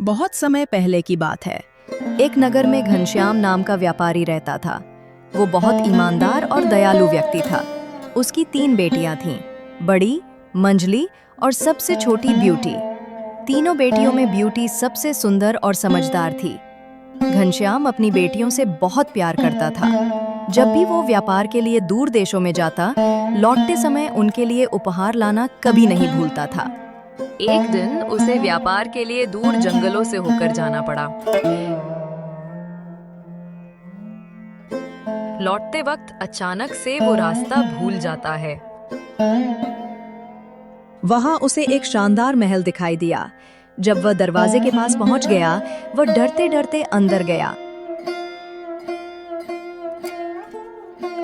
बहुत समय पहले की बात है। एक नगर में घनश्याम नाम का व्यापारी रहता था। वो बहुत ईमानदार और दयालु व्यक्ति था। उसकी 3 बेटियां थीं, बड़ी, मंजली और सबसे छोटी ब्यूटी। तीनों बेटियों में ब्यूटी सबसे सुंदर और समझदार थी। घनश्याम अपनी बेटियों से बहुत प्यार करता था। जब भी वो व्यापार के लिए दूर देशों में जाता, लौटते समय उनके लिए उपहार लाना कभी नहीं भूलता था। एक दिन उसे व्यापार के लिए दूर जंगलों से होकर जाना पड़ा। लौटते वक्त अचानक से वो रास्ता भूल जाता है। वहां उसे एक शानदार महल दिखाई दिया। जब वह दरवाजे के पास पहुंच गया, वह डरते-डरते अंदर गया।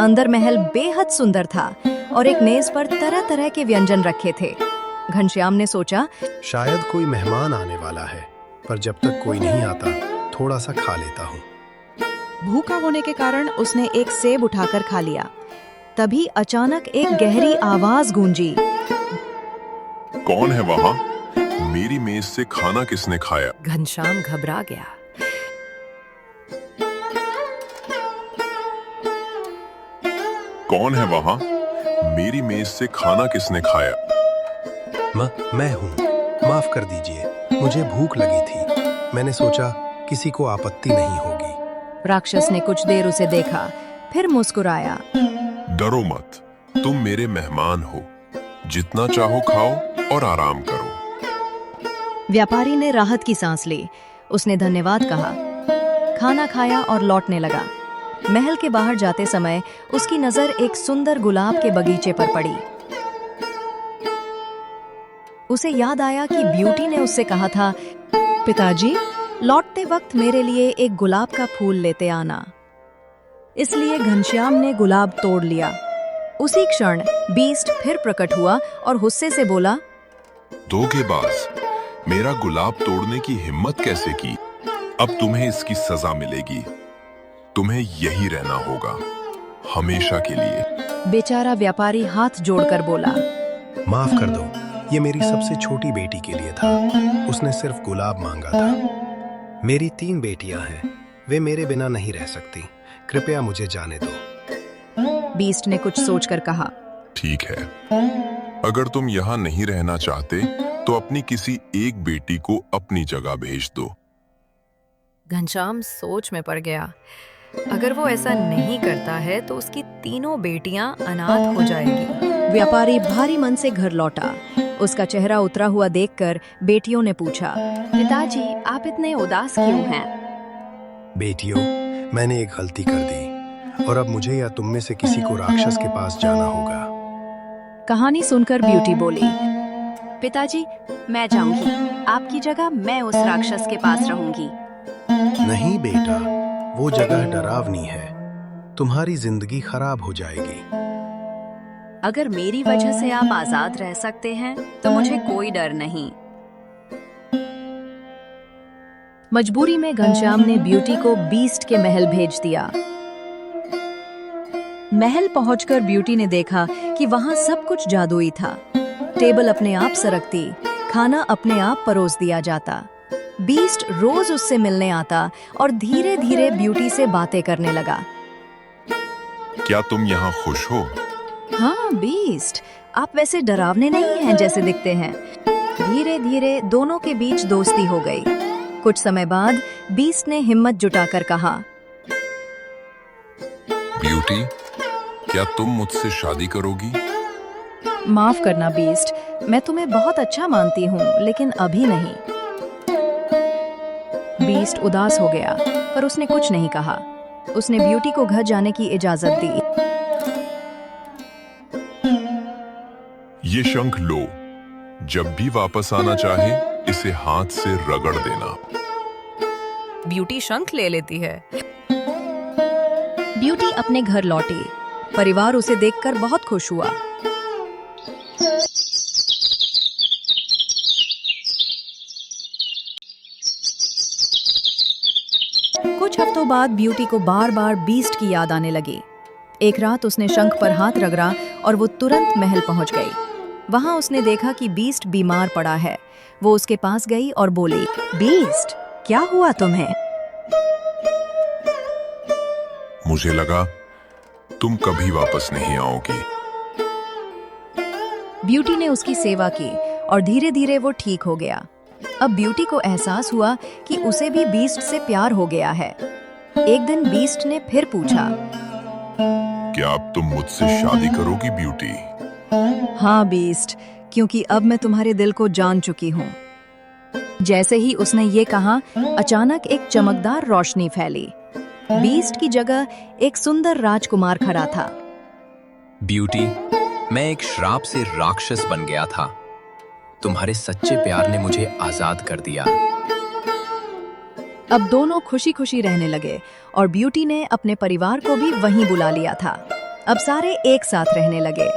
अंदर महल बेहद सुंदर था और एक मेज पर तरह-तरह के व्यंजन रखे थे। घनश्याम ने सोचा, शायद कोई मेहमान आने वाला है, पर जब तक कोई नहीं आता, थोड़ा सा खा लेता हूँ। भूखा होने के कारण उसने एक सेब उठाकर खा लिया। तभी अचानक एक गहरी आवाज गूंजी। कौन है वहाँ? मेरी मेज से खाना किसने खाया? घनश्याम घबरा गया। कौन है वहाँ? मेरी मेज से खाना किसने खाया? मैं हूँ। माफ कर दीजिए, मुझे भूख लगी थी। मैंने सोचा किसी को आपत्ति नहीं होगी। राक्षस ने कुछ देर उसे देखा, फिर मुस्कुराया। डरो मत, तुम मेरे मेहमान हो। जितना चाहो खाओ और आराम करो। व्यापारी ने राहत की सांस ली। उसने धन्यवाद कहा, खाना खाया और लौटने लगा। महल के बाहर जाते समय उसकी नजर एक सुंदर गुलाब के बगीचे पर पड़ी। उसे याद आया कि ब्यूटी ने उससे कहा था, पिताजी, लौटते वक्त मेरे लिए एक गुलाब का फूल लेते आना। इसलिए घनश्याम ने गुलाब तोड़ लिया। उसी क्षण बीस्ट फिर प्रकट हुआ और गुस्से से बोला, धोखेबाज, मेरा गुलाब तोड़ने की हिम्मत कैसे की? अब तुम्हें इसकी सजा मिलेगी। तुम्हें यही रहना होगा, हमेशा के लिए। बेचारा व्यापारी हाथ जोड़कर बोला, माफ कर दो, ये मेरी सबसे छोटी बेटी के लिए था। उसने सिर्फ गुलाब मांगा था। मेरी 3 बेटियां हैं, वे मेरे बिना नहीं रह सकती। कृपया मुझे जाने दो। बीस्ट ने कुछ सोचकर कहा, ठीक है, अगर तुम यहाँ नहीं रहना चाहते तो अपनी किसी एक बेटी को अपनी जगह भेज दो। घनश्याम सोच में पड़ गया। अगर वो ऐसा नहीं करता है तो उसकी तीनों बेटियां अनाथ हो जाएगी। व्यापारी भारी मन से घर लौटा। उसका चेहरा उतरा हुआ देखकर बेटियों ने पूछा, पिताजी, आप इतने उदास क्यों हैं? बेटियों, मैंने एक गलती कर दी और अब मुझे या तुम में से किसी को राक्षस के पास जाना होगा। कहानी सुनकर ब्यूटी बोली, पिताजी, मैं जाऊंगी। आपकी जगह मैं उस राक्षस के पास रहूंगी। नहीं बेटा, वो जगह डरावनी है। तुम्हारी जिंदगी खराब हो जाएगी। अगर मेरी वजह से आप आजाद रह सकते हैं तो मुझे कोई डर नहीं। मजबूरी में घनश्याम ने ब्यूटी को बीस्ट के महल भेज दिया। महल पहुंचकर ब्यूटी ने देखा कि वहां सब कुछ जादुई था। टेबल अपने आप सरकती, खाना अपने आप परोस दिया जाता। बीस्ट रोज उससे मिलने आता और धीरे धीरे ब्यूटी से बातें करने लगा। क्या तुम यहाँ खुश हो? हाँ बीस्ट, आप वैसे डरावने नहीं हैं जैसे दिखते हैं। धीरे धीरे दोनों के बीच दोस्ती हो गई। कुछ समय बाद बीस्ट ने हिम्मत जुटाकर कहा, ब्यूटी, क्या तुम मुझसे शादी करोगी? माफ करना बीस्ट, मैं तुम्हें बहुत अच्छा मानती हूँ, लेकिन अभी नहीं। बीस्ट उदास हो गया, पर उसने कुछ नहीं कहा। उसने ब्यूटी को घर जाने की इजाजत दी। ये शंख लो, जब भी वापस आना चाहे इसे हाथ से रगड़ देना। ब्यूटी शंख ले लेती है। ब्यूटी अपने घर लौटी। परिवार उसे देखकर बहुत खुश हुआ। कुछ हफ्तों बाद ब्यूटी को बार बार बीस्ट की याद आने लगी। एक रात उसने शंख पर हाथ रगड़ा और वो तुरंत महल पहुंच गई। वहां उसने देखा कि बीस्ट बीमार पड़ा है। वो उसके पास गई और बोली, बीस्ट, क्या हुआ तुम्हें? मुझे लगा तुम कभी वापस नहीं आओगी। ब्यूटी ने उसकी सेवा की और धीरे धीरे वो ठीक हो गया। अब ब्यूटी को एहसास हुआ कि उसे भी बीस्ट से प्यार हो गया है। एक दिन बीस्ट ने फिर पूछा, क्या अब तुम मुझसे शादी करोगी ब्यूटी? हाँ बीस्ट, क्योंकि अब मैं तुम्हारे दिल को जान चुकी हूँ। जैसे ही उसने ये कहा, अचानक एक चमकदार रोशनी फैली। बीस्ट की जगह एक सुंदर राजकुमार खड़ा था। ब्यूटी, मैं एक श्राप से राक्षस बन गया था। तुम्हारे सच्चे प्यार ने मुझे आजाद कर दिया। अब दोनों खुशी खुशी रहने लगे और ब्यूटी ने अपने परिवार को भी वहीं बुला लिया था। अब सारे एक साथ रहने लगे।